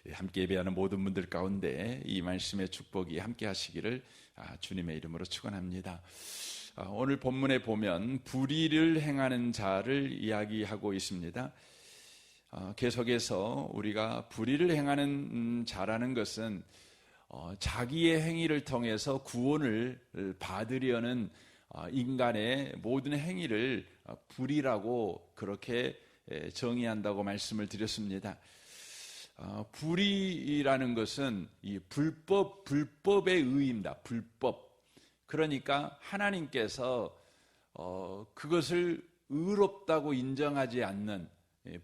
함께 예배하는 모든 분들 가운데 이 말씀의 축복이 함께 하시기를 주님의 이름으로 축원합니다. 오늘 본문에 보면 불의를 행하는 자를 이야기하고 있습니다. 계속해서 우리가 불의를 행하는 자라는 것은 자기의 행위를 통해서 구원을 받으려는 인간의 모든 행위를 불의라고 그렇게 정의한다고 말씀을 드렸습니다. 불의라는 것은 이 불법의 의입니다. 불법. 그러니까 하나님께서 그것을 의롭다고 인정하지 않는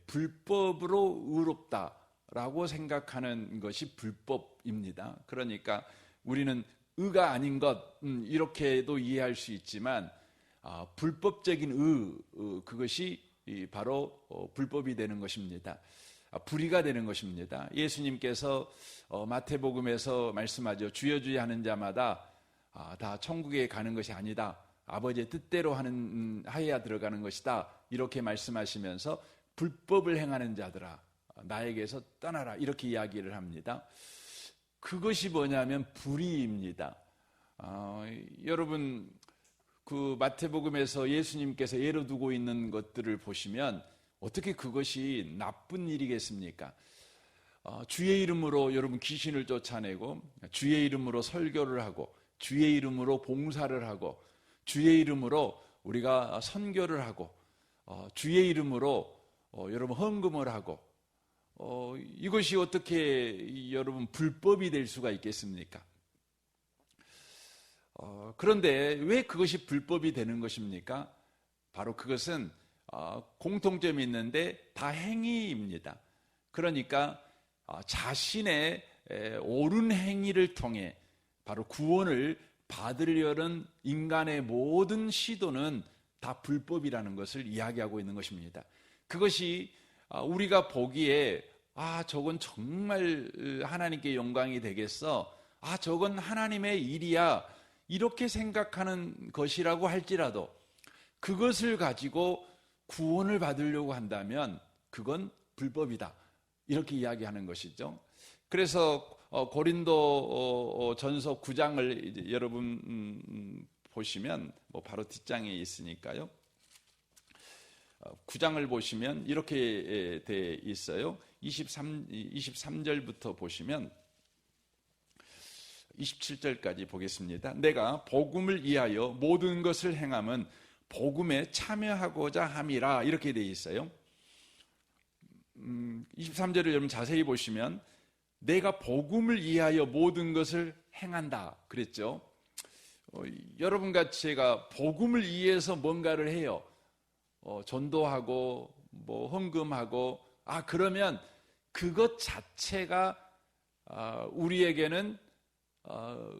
불법으로 의롭다라고 생각하는 것이 불법입니다. 그러니까 우리는 의가 아닌 것 이렇게도 이해할 수 있지만 불법적인 그것이 바로 불법이 되는 것입니다. 불의가 되는 것입니다. 예수님께서 마태복음에서 말씀하죠. 주여 주여 하는 자마다 다 천국에 가는 것이 아니다. 아버지의 뜻대로 하여야 들어가는 것이다. 이렇게 말씀하시면서 불법을 행하는 자들아 나에게서 떠나라 이렇게 이야기를 합니다. 그것이 뭐냐면 불의입니다. 여러분 그 마태복음에서 예수님께서 예로 두고 있는 것들을 보시면 어떻게 그것이 나쁜 일이겠습니까? 주의 이름으로 여러분 귀신을 쫓아내고 주의 이름으로 설교를 하고 주의 이름으로 봉사를 하고 주의 이름으로 우리가 선교를 하고 주의 이름으로 여러분 헌금을 하고 이것이 어떻게 여러분 불법이 될 수가 있겠습니까? 그런데 왜 그것이 불법이 되는 것입니까? 바로 그것은 공통점이 있는데 다 행위입니다. 그러니까 자신의 옳은 행위를 통해 바로 구원을 받으려는 인간의 모든 시도는 다 불법이라는 것을 이야기하고 있는 것입니다. 그것이 우리가 보기에 저건 정말 하나님께 영광이 되겠어. 저건 하나님의 일이야. 이렇게 생각하는 것이라고 할지라도 그것을 가지고 구원을 받으려고 한다면 그건 불법이다. 이렇게 이야기하는 것이죠. 그래서 고린도 전서 9장을 여러분 보시면 바로 뒷장에 있으니까요. 9장을 보시면 이렇게 돼 있어요. 23절부터 보시면 27절까지 보겠습니다. 내가 복음을 위하여 모든 것을 행함은 복음에 참여하고자 함이라 이렇게 돼 있어요. 23절을 여러분 자세히 보시면 내가 복음을 위하여 모든 것을 행한다 그랬죠. 여러분같이 제가 복음을 위해서 뭔가를 해요. 전도하고 헌금하고 그러면 그것 자체가 우리에게는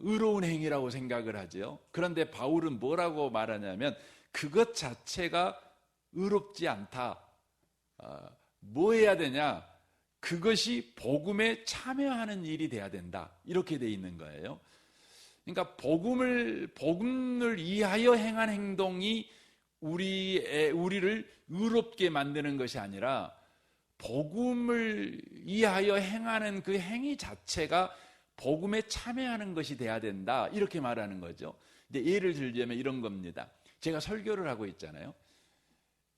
의로운 행위라고 생각을 하죠. 그런데 바울은 뭐라고 말하냐면 그것 자체가 의롭지 않다. 뭐 해야 되냐? 그것이 복음에 참여하는 일이 돼야 된다. 이렇게 돼 있는 거예요. 그러니까 복음을 위하여 행한 행동이 우리를 의롭게 만드는 것이 아니라 복음을 위하여 행하는 그 행위 자체가 복음에 참여하는 것이 돼야 된다. 이렇게 말하는 거죠. 이제 예를 들자면 이런 겁니다. 제가 설교를 하고 있잖아요.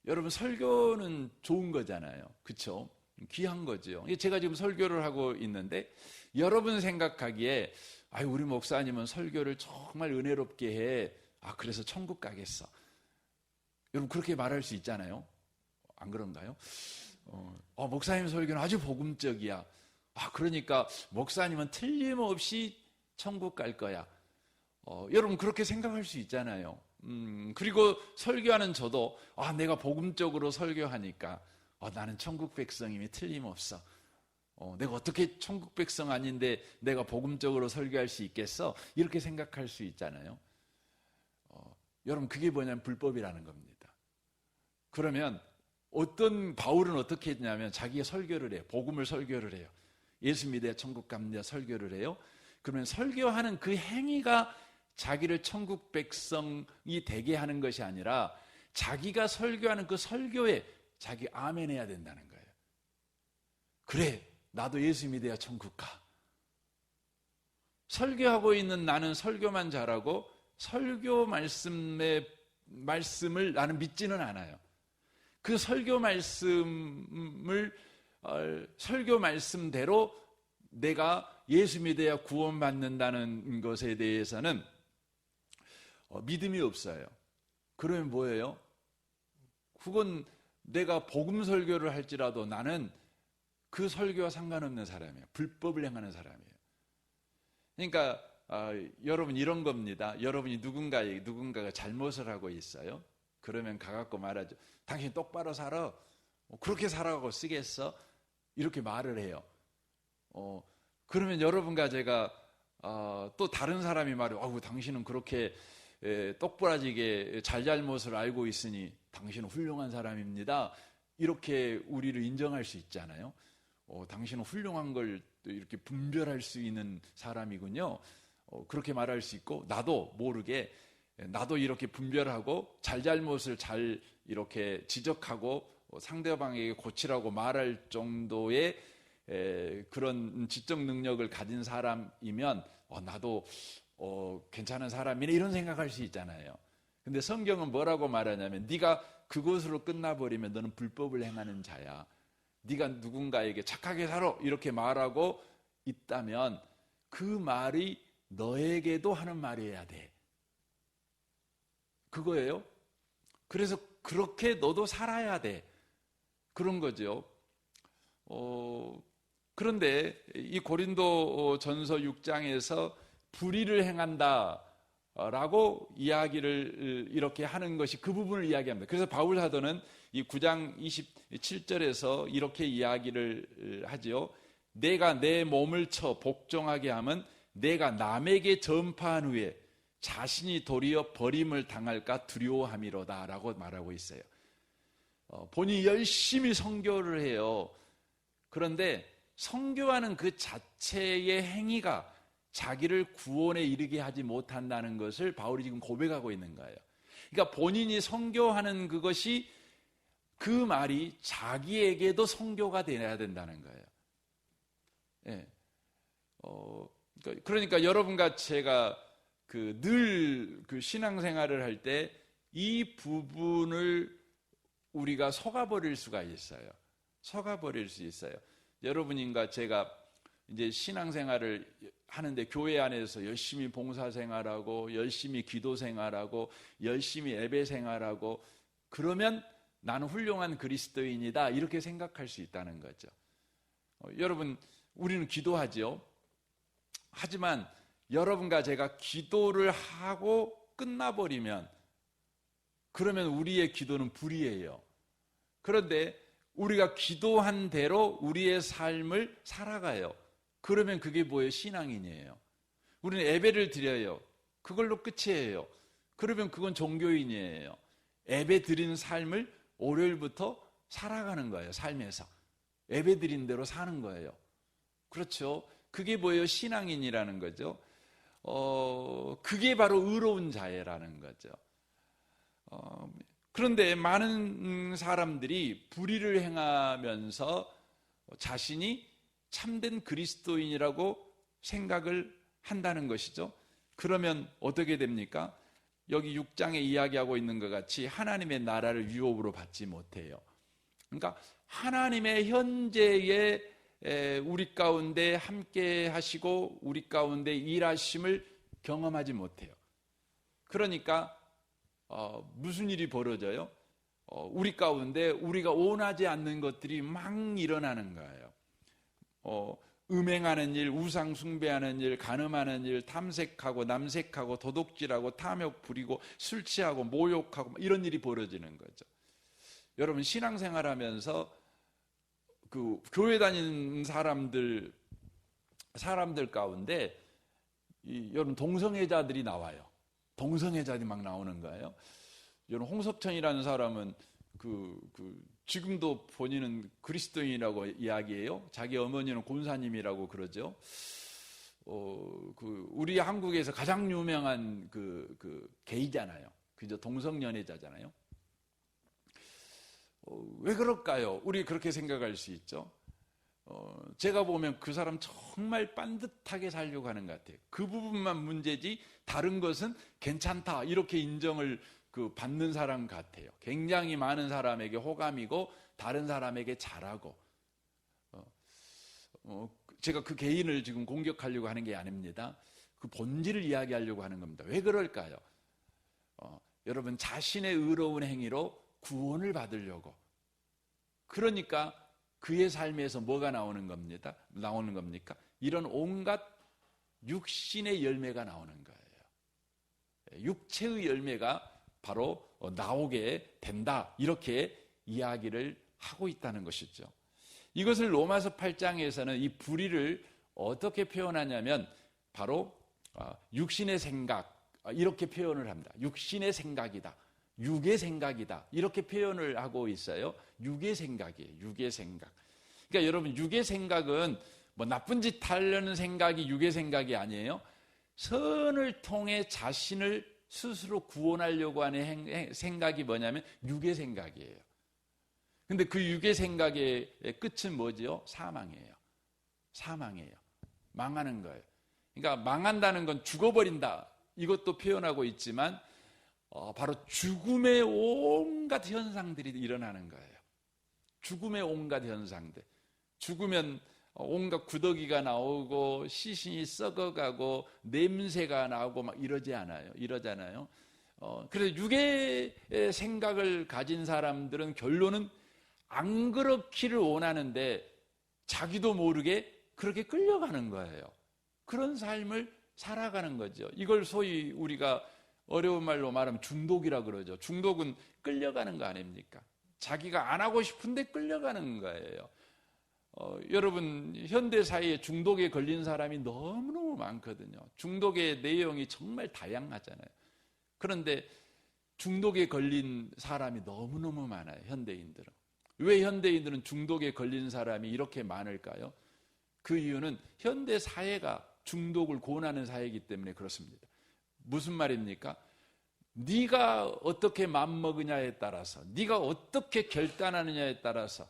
여러분 설교는 좋은 거잖아요. 그렇죠? 귀한 거죠. 제가 지금 설교를 하고 있는데 여러분 생각하기에 우리 목사님은 설교를 정말 은혜롭게 해. 그래서 천국 가겠어. 여러분 그렇게 말할 수 있잖아요. 안 그런가요? 목사님 설교는 아주 복음적이야. 그러니까 목사님은 틀림없이 천국 갈 거야. 여러분 그렇게 생각할 수 있잖아요. 그리고 설교하는 저도 내가 복음적으로 설교하니까 나는 천국 백성임이 틀림없어. 내가 어떻게 천국 백성 아닌데 내가 복음적으로 설교할 수 있겠어? 이렇게 생각할 수 있잖아요. 여러분 그게 뭐냐면 불법이라는 겁니다. 그러면 바울은 어떻게 했냐면 자기가 설교를 해요. 복음을 설교를 해요. 예수 믿어 천국 갑니다 설교를 해요. 그러면 설교하는 그 행위가 자기를 천국 백성이 되게 하는 것이 아니라 자기가 설교하는 그 설교에 자기 아멘 해야 된다는 거예요. 그래 나도 예수 믿어야 천국 가. 설교하고 있는 나는 설교만 잘하고 설교 말씀을 나는 믿지는 않아요. 그 설교 말씀대로 내가 예수 믿어야 구원받는다는 것에 대해서는 믿음이 없어요. 그러면 뭐예요? 그건 내가 복음 설교를 할지라도 나는 그 설교와 상관없는 사람이에요. 불법을 행하는 사람이에요. 그러니까 여러분 이런 겁니다. 여러분이 누군가가 잘못을 하고 있어요. 그러면 가갖고 말하죠. 당신 똑바로 살아. 그렇게 살아가고 쓰겠어? 이렇게 말을 해요. 그러면 여러분과 제가 또 다른 사람이 말해요. 당신은 그렇게 똑부러지게 잘잘못을 알고 있으니 당신은 훌륭한 사람입니다. 이렇게 우리를 인정할 수 있잖아요. 당신은 훌륭한 걸 이렇게 분별할 수 있는 사람이군요. 그렇게 말할 수 있고, 나도 모르게 나도 이렇게 분별하고 잘잘못을 잘 이렇게 지적하고 상대방에게 고치라고 말할 정도의 그런 지적 능력을 가진 사람이면 나도 괜찮은 사람이네 이런 생각할 수 있잖아요. 근데 성경은 뭐라고 말하냐면 네가 그것으로 끝나버리면 너는 불법을 행하는 자야. 네가 누군가에게 착하게 살아 이렇게 말하고 있다면 그 말이 너에게도 하는 말이어야 돼. 그거예요. 그래서 그렇게 너도 살아야 돼. 그런 거죠. 그런데 이 고린도 전서 6장에서 불의를 행한다라고 이야기를 이렇게 하는 것이 그 부분을 이야기합니다. 그래서 바울 사도는 이 9장 27절에서 이렇게 이야기를 하지요. 내가 내 몸을 쳐 복종하게 하면 내가 남에게 전파한 후에 자신이 도리어 버림을 당할까 두려워함이로다 라고 말하고 있어요. 본인이 열심히 선교를 해요. 그런데 선교하는 그 자체의 행위가 자기를 구원에 이르게 하지 못한다는 것을 바울이 지금 고백하고 있는 거예요. 그러니까 본인이 선교하는 그것이 그 말이 자기에게도 선교가 되어야 된다는 거예요. 예. 그러니까 여러분과 제가 늘 신앙생활을 할 때 이 부분을 우리가 속아버릴 수가 있어요. 속아버릴 수 있어요. 여러분인가 제가 이제 신앙생활을 하는데 교회 안에서 열심히 봉사생활하고 열심히 기도생활하고 열심히 예배생활하고 그러면 나는 훌륭한 그리스도인이다 이렇게 생각할 수 있다는 거죠. 여러분 우리는 기도하죠. 하지만 여러분과 제가 기도를 하고 끝나버리면 그러면 우리의 기도는 불이에요. 그런데 우리가 기도한 대로 우리의 삶을 살아가요. 그러면 그게 뭐예요? 신앙인이에요. 우리는 예배를 드려요. 그걸로 끝이에요. 그러면 그건 종교인이에요. 예배 드리는 삶을 월요일부터 살아가는 거예요. 삶에서. 예배 드린 대로 사는 거예요. 그렇죠? 그게 뭐예요? 신앙인이라는 거죠. 그게 바로 의로운 자애라는 거죠. 그런데 많은 사람들이 불의를 행하면서 자신이 참된 그리스도인이라고 생각을 한다는 것이죠. 그러면 어떻게 됩니까? 여기 6장에 이야기하고 있는 것 같이 하나님의 나라를 유업으로 받지 못해요. 그러니까 하나님의 현재의 우리 가운데 함께 하시고 우리 가운데 일하심을 경험하지 못해요. 그러니까 무슨 일이 벌어져요? 우리 가운데 우리가 원하지 않는 것들이 막 일어나는 거예요. 음행하는 일, 우상 숭배하는 일, 간음하는 일, 탐색하고 남색하고 도둑질하고 탐욕 부리고 술 취하고 모욕하고 이런 일이 벌어지는 거죠. 여러분 신앙생활하면서 교회 다니는 사람들 가운데 여러분 동성애자들이 나와요. 동성애자들이 막 나오는 거예요. 여러분 홍석천이라는 사람은 지금도 본인은 그리스도인이라고 이야기해요. 자기 어머니는 권사님이라고 그러죠. 우리 한국에서 가장 유명한 게이잖아요. 그죠? 동성연애자잖아요. 왜 그럴까요? 우리 그렇게 생각할 수 있죠. 제가 보면 그 사람 정말 반듯하게 살려고 하는 것 같아요. 그 부분만 문제지 다른 것은 괜찮다 이렇게 인정을 받는 사람 같아요. 굉장히 많은 사람에게 호감이고 다른 사람에게 잘하고. 제가 그 개인을 지금 공격하려고 하는 게 아닙니다. 그 본질을 이야기하려고 하는 겁니다. 왜 그럴까요? 여러분, 자신의 의로운 행위로 구원을 받으려고. 그러니까 그의 삶에서 뭐가 나오는 겁니까? 이런 온갖 육신의 열매가 나오는 거예요. 육체의 열매가 바로 나오게 된다. 이렇게 이야기를 하고 있다는 것이죠. 이것을 로마서 8장에서는 이 불의를 어떻게 표현하냐면 바로 육신의 생각 이렇게 표현을 합니다. 육신의 생각이다. 육의 생각이다. 이렇게 표현을 하고 있어요. 육의 생각이에요. 육의 생각. 그러니까 여러분, 육의 생각은 뭐 나쁜 짓 하려는 생각이 육의 생각이 아니에요. 선을 통해 자신을 스스로 구원하려고 하는 생각이 뭐냐면 육의 생각이에요. 근데 그 육의 생각의 끝은 뭐지요? 사망이에요. 사망이에요. 망하는 거예요. 그러니까 망한다는 건 죽어버린다. 이것도 표현하고 있지만 바로 죽음의 온갖 현상들이 일어나는 거예요. 죽음의 온갖 현상들. 죽으면 온갖 구더기가 나오고 시신이 썩어가고 냄새가 나오고 막 이러잖아요. 그래서 육의 생각을 가진 사람들은 결론은 안 그렇기를 원하는데 자기도 모르게 그렇게 끌려가는 거예요. 그런 삶을 살아가는 거죠. 이걸 소위 우리가 어려운 말로 말하면 중독이라 그러죠. 중독은 끌려가는 거 아닙니까? 자기가 안 하고 싶은데 끌려가는 거예요. 여러분, 현대 사회에 중독에 걸린 사람이 너무너무 많거든요. 중독의 내용이 정말 다양하잖아요. 그런데 중독에 걸린 사람이 너무너무 많아요. 현대인들은. 왜 현대인들은 중독에 걸린 사람이 이렇게 많을까요? 그 이유는 현대 사회가 중독을 권하는 사회이기 때문에 그렇습니다. 무슨 말입니까? 네가 어떻게 맘먹으냐에 따라서, 네가 어떻게 결단하느냐에 따라서,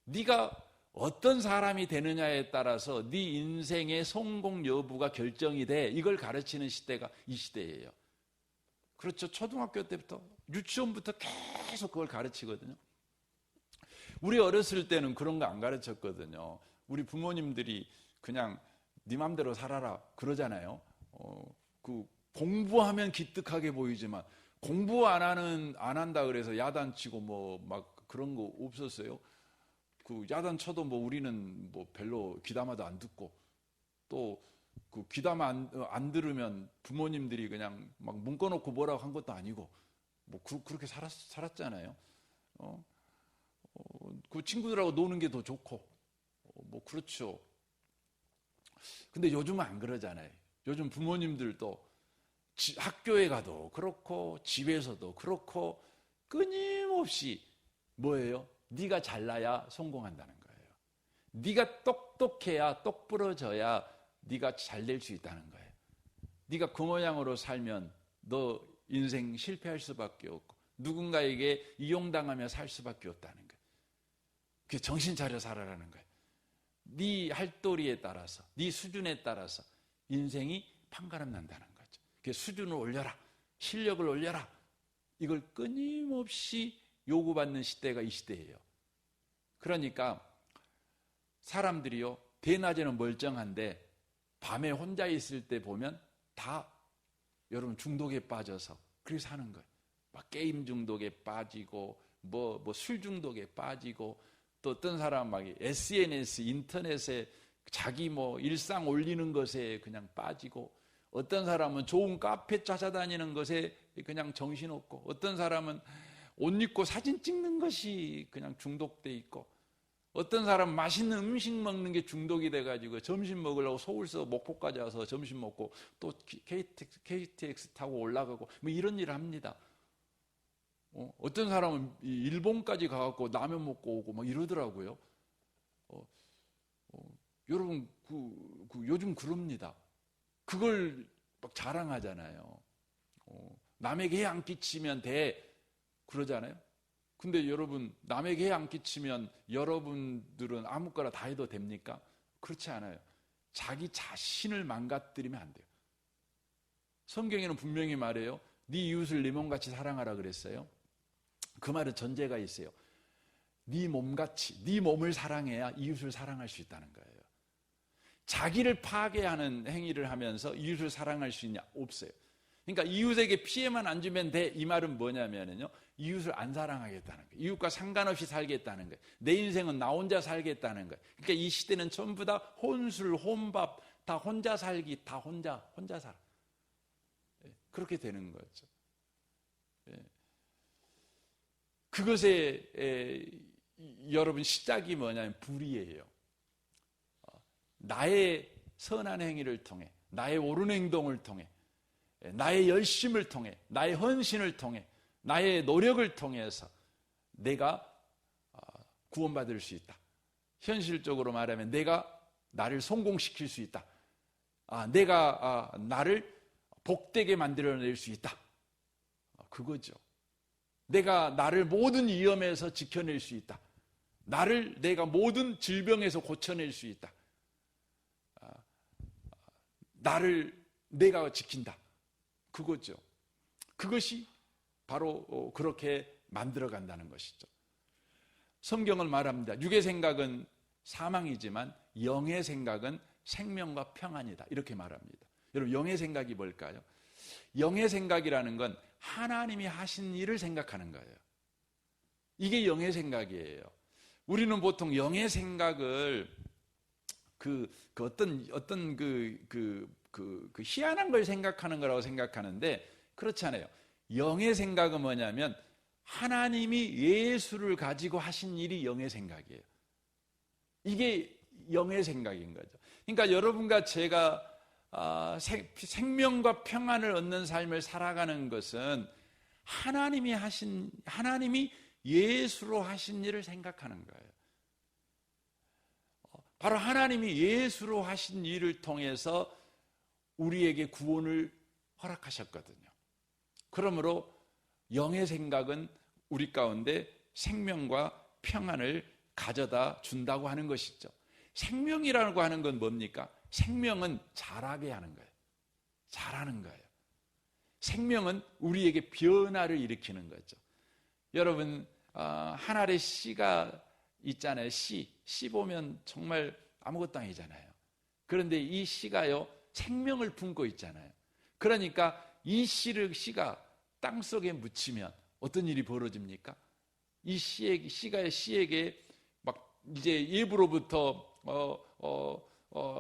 네가 어떤 사람이 되느냐에 따라서 네 인생의 성공 여부가 결정이 돼. 이걸 가르치는 시대가 이 시대예요. 그렇죠. 초등학교 때부터, 유치원부터 계속 그걸 가르치거든요. 우리 어렸을 때는 그런 거 안 가르쳤거든요. 우리 부모님들이 그냥 네 맘대로 살아라 그러잖아요. 공부하면 기특하게 보이지만 공부 안 한다 그래서 야단치고 뭐 막 그런 거 없었어요. 그 야단 쳐도 뭐 우리는 뭐 별로 귀담아도 안 듣고, 또 그 귀담아 안 들으면 부모님들이 그냥 막 묶어놓고 뭐라고 한 것도 아니고 뭐 그렇게 살았잖아요. 그 친구들하고 노는 게 더 좋고 뭐 그렇죠. 근데 요즘은 안 그러잖아요. 요즘 부모님들도 학교에 가도 그렇고 집에서도 그렇고 끊임없이 뭐예요? 네가 잘나야 성공한다는 거예요. 네가 똑똑해야 똑부러져야 네가 잘 될 수 있다는 거예요. 네가 그 모양으로 살면 너 인생 실패할 수밖에 없고 누군가에게 이용당하며 살 수밖에 없다는 거예요. 그래서 정신 차려 살아라는 거예요. 네 할도리에 따라서, 네 수준에 따라서 인생이 판가름 난다는 거죠. 그래서 수준을 올려라, 실력을 올려라. 이걸 끊임없이 요구받는 시대가 이 시대예요. 그러니까 사람들이요, 대낮에는 멀쩡한데 밤에 혼자 있을 때 보면 다 여러분 중독에 빠져서 그렇게 사는 거예요. 막 게임 중독에 빠지고 뭐 술 중독에 빠지고, 또 어떤 사람 막 SNS 인터넷에 자기 뭐 일상 올리는 것에 그냥 빠지고, 어떤 사람은 좋은 카페 찾아다니는 것에 그냥 정신없고, 어떤 사람은 옷 입고 사진 찍는 것이 그냥 중독돼 있고, 어떤 사람은 맛있는 음식 먹는 게 중독이 돼가지고 점심 먹으려고 서울서 목포까지 와서 점심 먹고 또 KTX 타고 올라가고 뭐 이런 일을 합니다. 어떤 사람은 일본까지 가갖고 라면 먹고 오고 막 이러더라고요. 여러분 요즘 그럽니다. 그걸 막 자랑하잖아요. 남에게 해 안 끼치면 돼 그러잖아요. 근데 여러분, 남에게 해안 끼치면 여러분들은 아무거나 다 해도 됩니까? 그렇지 않아요. 자기 자신을 망가뜨리면 안 돼요. 성경에는 분명히 말해요. 네 이웃을 네 몸같이 사랑하라 그랬어요. 그 말은 전제가 있어요. 네 몸같이, 네 몸을 사랑해야 이웃을 사랑할 수 있다는 거예요. 자기를 파괴하는 행위를 하면서 이웃을 사랑할 수 있냐? 없어요. 그러니까 이웃에게 피해만 안 주면 돼. 이 말은 뭐냐면요, 이웃을 안 사랑하겠다는 거예요. 이웃과 상관없이 살겠다는 거예요. 내 인생은 나 혼자 살겠다는 거예요. 그러니까 이 시대는 전부 다 혼술, 혼밥, 다 혼자 살기, 다 혼자 살아. 그렇게 되는 거죠. 그것의 여러분 시작이 뭐냐면 불의예요. 나의 선한 행위를 통해, 나의 옳은 행동을 통해, 나의 열심을 통해, 나의 헌신을 통해, 나의 노력을 통해서 내가 구원받을 수 있다. 현실적으로 말하면 내가 나를 성공시킬 수 있다. 내가 나를 복되게 만들어낼 수 있다. 그거죠. 내가 나를 모든 위험에서 지켜낼 수 있다. 내가 모든 질병에서 고쳐낼 수 있다. 내가 지킨다. 그거죠. 그것이 바로 그렇게 만들어간다는 것이죠. 성경은 말합니다. 육의 생각은 사망이지만 영의 생각은 생명과 평안이다. 이렇게 말합니다. 여러분, 영의 생각이 뭘까요? 영의 생각이라는 건 하나님이 하신 일을 생각하는 거예요. 이게 영의 생각이에요. 우리는 보통 영의 생각을 어떤 희한한 걸 생각하는 거라고 생각하는데 그렇지 않아요. 영의 생각은 뭐냐면 하나님이 예수를 가지고 하신 일이 영의 생각이에요. 이게 영의 생각인 거죠. 그러니까 여러분과 제가 생명과 평안을 얻는 삶을 살아가는 것은 하나님이 예수로 하신 일을 생각하는 거예요. 바로 하나님이 예수로 하신 일을 통해서 우리에게 구원을 허락하셨거든요. 그러므로 영의 생각은 우리 가운데 생명과 평안을 가져다 준다고 하는 것이죠. 생명이라고 하는 건 뭡니까? 생명은 자라게 하는 거예요. 자라는 거예요. 생명은 우리에게 변화를 일으키는 거죠. 여러분, 한 알의 씨가 있잖아요. 씨 보면 정말 아무것도 아니잖아요. 그런데 이 씨가요, 생명을 품고 있잖아요. 그러니까 이 씨가 땅속에 묻히면 어떤 일이 벌어집니까? 이 씨에게 막 이제 예부로부터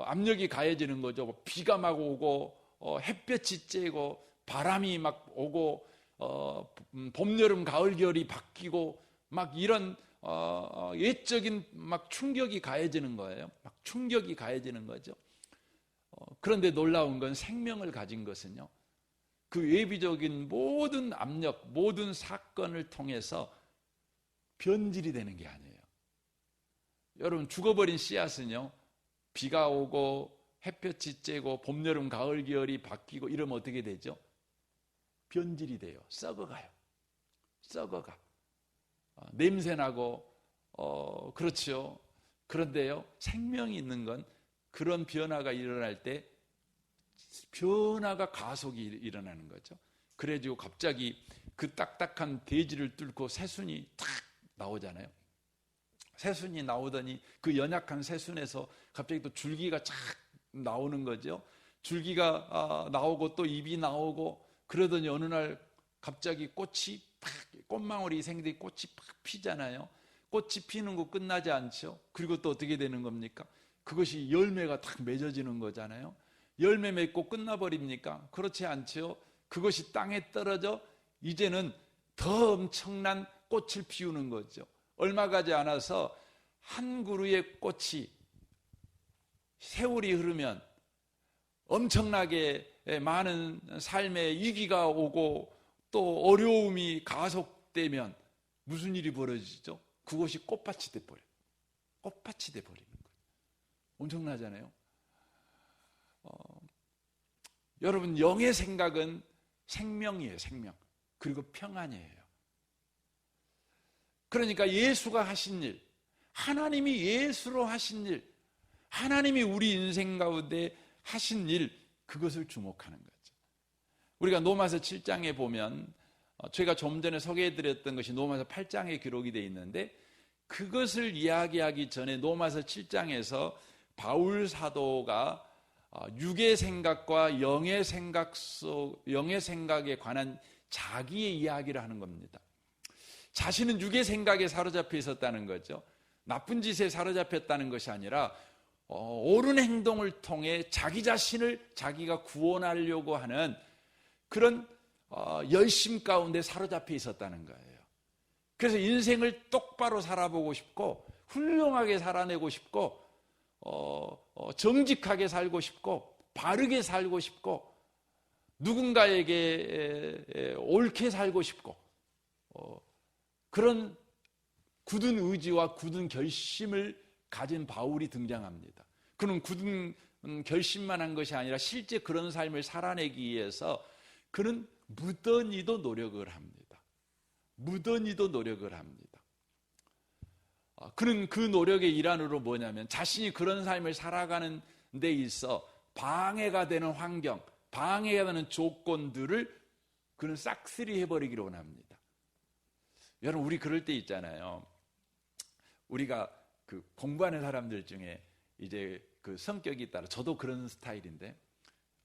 압력이 가해지는 거죠. 비가 막 오고 햇볕이 쬐고 바람이 막 오고 봄, 여름, 가을, 겨울이 바뀌고 막 이런 예적인 막 충격이 가해지는 거예요. 막 충격이 가해지는 거죠. 그런데 놀라운 건 생명을 가진 것은요, 그 외부적인 모든 압력, 모든 사건을 통해서 변질이 되는 게 아니에요. 여러분, 죽어버린 씨앗은요, 비가 오고 햇볕이 쬐고 봄, 여름, 가을, 겨울이 바뀌고 이러면 어떻게 되죠? 변질이 돼요. 썩어가요. 썩어가. 냄새나고 그렇죠. 그런데요, 생명이 있는 건 그런 변화가 일어날 때 변화가 가속이 일어나는 거죠. 그래가지고 갑자기 그 딱딱한 대지를 뚫고 새순이 탁 나오잖아요. 새순이 나오더니 그 연약한 새순에서 갑자기 또 줄기가 쫙 나오는 거죠. 줄기가 나오고 또 잎이 나오고 그러더니 어느 날 갑자기 꽃망울이 생기더니 꽃이 팍 피잖아요. 꽃이 피는 거 끝나지 않죠. 그리고 또 어떻게 되는 겁니까? 그것이 열매가 탁 맺어지는 거잖아요. 열매 맺고 끝나버립니까? 그렇지 않죠. 그것이 땅에 떨어져 이제는 더 엄청난 꽃을 피우는 거죠. 얼마 가지 않아서 한 그루의 꽃이 세월이 흐르면 엄청나게 많은 삶의 위기가 오고 또 어려움이 가속되면 무슨 일이 벌어지죠? 그것이 꽃밭이 돼버려요. 꽃밭이 돼버리는 거예요. 엄청나잖아요. 여러분, 영의 생각은 생명이에요. 생명. 그리고 평안이에요. 그러니까 예수가 하신 일, 하나님이 예수로 하신 일, 하나님이 우리 인생 가운데 하신 일, 그것을 주목하는 거죠. 우리가 로마서 7장에 보면 제가 좀 전에 소개해드렸던 것이 로마서 8장에 기록이 되어 있는데, 그것을 이야기하기 전에 로마서 7장에서 바울 사도가 육의 생각과 영의 생각에 관한 자기의 이야기를 하는 겁니다. 자신은 육의 생각에 사로잡혀 있었다는 거죠. 나쁜 짓에 사로잡혔다는 것이 아니라 옳은 행동을 통해 자기 자신을 자기가 구원하려고 하는 그런 열심 가운데 사로잡혀 있었다는 거예요. 그래서 인생을 똑바로 살아보고 싶고, 훌륭하게 살아내고 싶고, 정직하게 살고 싶고, 바르게 살고 싶고, 누군가에게 옳게 살고 싶고, 그런 굳은 의지와 굳은 결심을 가진 바울이 등장합니다. 그는 굳은 결심만 한 것이 아니라 실제 그런 삶을 살아내기 위해서 그는 무던히도 노력을 합니다. 무던히도 노력을 합니다. 그는 그 노력의 일환으로 뭐냐면, 자신이 그런 삶을 살아가는 데 있어 방해가 되는 환경, 방해가 되는 조건들을 그는 싹쓸이 해버리기를 원합니다. 여러분, 우리 그럴 때 있잖아요. 우리가 그 공부하는 사람들 중에 이제 그 성격이 따라, 저도 그런 스타일인데,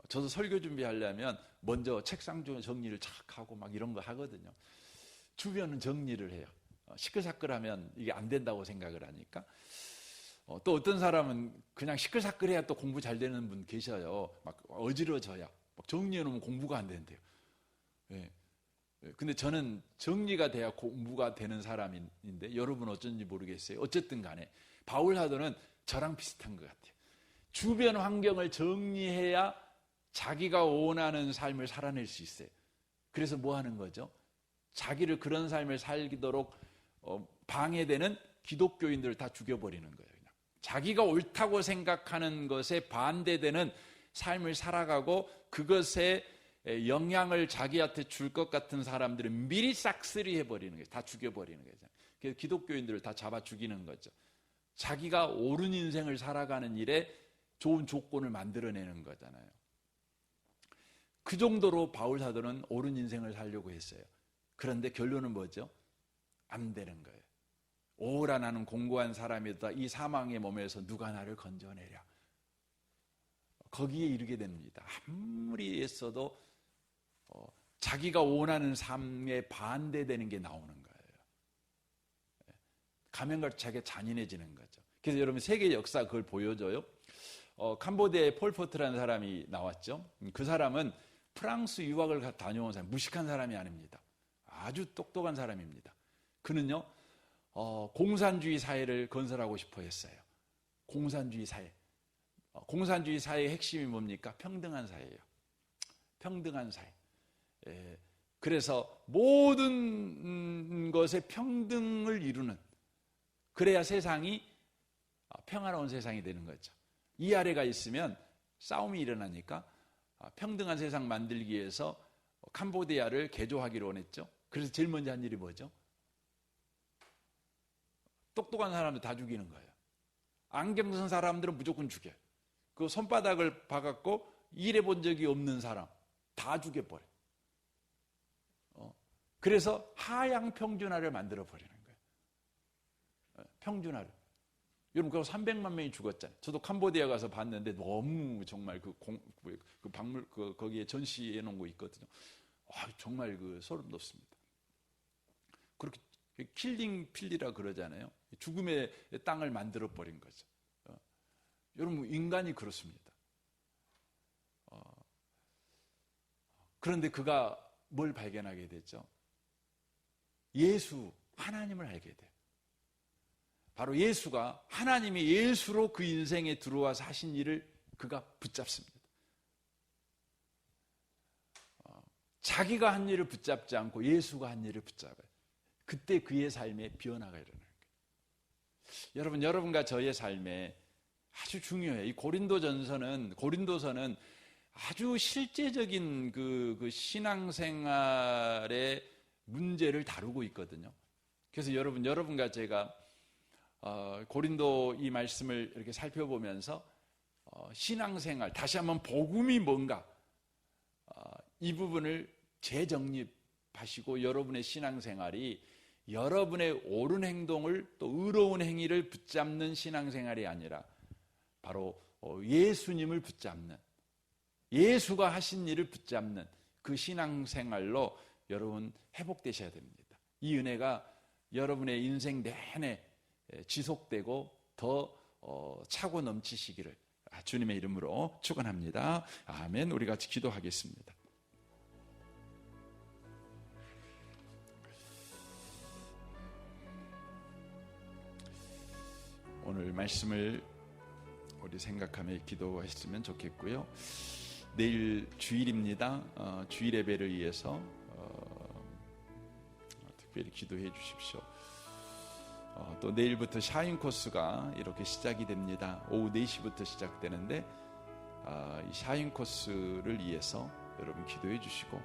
저도 설교 준비하려면 먼저 책상 중 정리를 착 하고 막 이런 거 하거든요. 주변은 정리를 해요. 시끌시끌하면 이게 안 된다고 생각을 하니까. 또 어떤 사람은 그냥 시끌시끌해야 또 공부 잘 되는 분 계셔요. 막 어지러져야. 막 정리해놓으면 공부가 안 된대요. 예. 근데 저는 정리가 돼야 공부가 되는 사람인데, 여러분 어쩐지 모르겠어요. 어쨌든 간에 바울 사도는 저랑 비슷한 것 같아요. 주변 환경을 정리해야 자기가 원하는 삶을 살아낼 수 있어요. 그래서 뭐 하는 거죠? 자기를 그런 삶을 살도록 방해되는 기독교인들을 다 죽여버리는 거예요. 그냥. 자기가 옳다고 생각하는 것에 반대되는 삶을 살아가고, 그것에 영향을 자기한테 줄 것 같은 사람들은 미리 싹쓸이 해버리는 거예요. 다 죽여버리는 거죠. 그래서 기독교인들을 다 잡아 죽이는 거죠. 자기가 옳은 인생을 살아가는 일에 좋은 조건을 만들어내는 거잖아요. 그 정도로 바울 사도는 옳은 인생을 살려고 했어요. 그런데 결론은 뭐죠? 안 되는 거예요. 오라, 나는 공고한 사람이다. 이 사망의 몸에서 누가 나를 건져내랴. 거기에 이르게 됩니다. 아무리 애써도 자기가 원하는 삶에 반대되는 게 나오는 거예요. 가면 갈수록 자기가 잔인해지는 거죠. 그래서 여러분, 세계 역사 그걸 보여줘요. 캄보디아에 폴포트라는 사람이 나왔죠. 그 사람은 프랑스 유학을 다녀온 사람, 무식한 사람이 아닙니다. 아주 똑똑한 사람입니다. 그는요, 공산주의 사회를 건설하고 싶어 했어요. 공산주의 사회. 공산주의 사회의 핵심이 뭡니까? 평등한 사회예요. 평등한 사회. 그래서 모든 것에 평등을 이루는, 그래야 세상이 평화로운 세상이 되는 거죠. 이 아래가 있으면 싸움이 일어나니까 평등한 세상 만들기 위해서 캄보디아를 개조하기로 원했죠. 그래서 제일 먼저 한 일이 뭐죠? 똑똑한 사람들 다 죽이는 거예요. 안경 쓴 사람들은 무조건 죽여요. 그 손바닥을 박았고 일해본 적이 없는 사람 다 죽여버려요. 그래서 하향 평준화를 만들어버리는 거예요. 평준화를. 여러분, 그거 300만 명이 죽었잖아요. 저도 캄보디아 가서 봤는데 너무 정말 그 박물, 거기에 전시해 놓은 거 있거든요. 정말 소름 돋습니다. 그렇게 킬링 필리라 그러잖아요. 죽음의 땅을 만들어버린 거죠. 여러분, 인간이 그렇습니다. 그런데 그가 뭘 발견하게 됐죠? 예수, 하나님을 알게 돼요. 바로 예수가, 하나님이 예수로 그 인생에 들어와서 하신 일을 그가 붙잡습니다. 자기가 한 일을 붙잡지 않고 예수가 한 일을 붙잡아요. 그때 그의 삶에 변화가 일어나는 거예요. 여러분, 여러분과 저의 삶에 아주 중요해요. 이 고린도서는 아주 실제적인 그 신앙생활의 문제를 다루고 있거든요. 그래서 여러분과 제가 고린도 이 말씀을 이렇게 살펴보면서 신앙생활, 다시 한번 복음이 뭔가 이 부분을 재정립하시고 여러분의 신앙생활이 여러분의 옳은 행동을 또 의로운 행위를 붙잡는 신앙생활이 아니라 바로 예수님을 붙잡는, 예수가 하신 일을 붙잡는 그 신앙생활로 여러분 회복되셔야 됩니다. 이 은혜가 여러분의 인생 내내 지속되고 더 차고 넘치시기를 주님의 이름으로 축원합니다. 아멘. 우리 같이 기도하겠습니다. 오늘 말씀을 우리 생각하며 기도하셨으면 좋겠고요. 내일 주일입니다. 주일 예배를 위해서 특별히 기도해 주십시오. 또 내일부터 샤인 코스가 이렇게 시작이 됩니다. 오후 4시부터 시작되는데 이 샤인 코스를 위해서 여러분 기도해 주시고,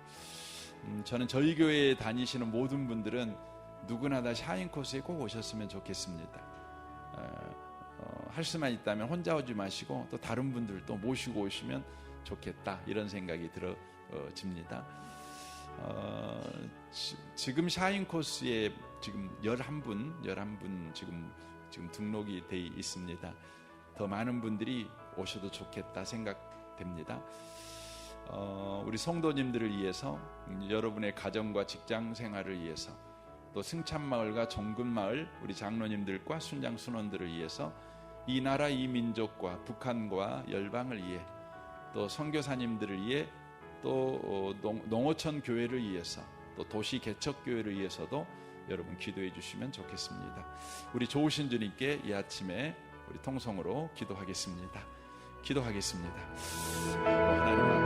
저는 저희 교회에 다니시는 모든 분들은 누구나 다 샤인 코스에 꼭 오셨으면 좋겠습니다. 할 수만 있다면 혼자 오지 마시고 또 다른 분들도 모시고 오시면 좋겠다, 이런 생각이 들어집니다. 지금 샤인 코스에 지금 11분 지금 등록이 돼 있습니다. 더 많은 분들이 오셔도 좋겠다 생각됩니다. 우리 성도님들을 위해서, 여러분의 가정과 직장 생활을 위해서, 또 승참마을과 정근마을 우리 장로님들과 순장 순원들을 위해서, 이 나라 이 민족과 북한과 열방을 위해, 또 선교사님들을 위해, 또 농어촌 교회를 위해서, 또 도시 개척 교회를 위해서도 여러분 기도해 주시면 좋겠습니다. 우리 좋으신 주님께 이 아침에 우리 통성으로 기도하겠습니다. 기도하겠습니다. 하나님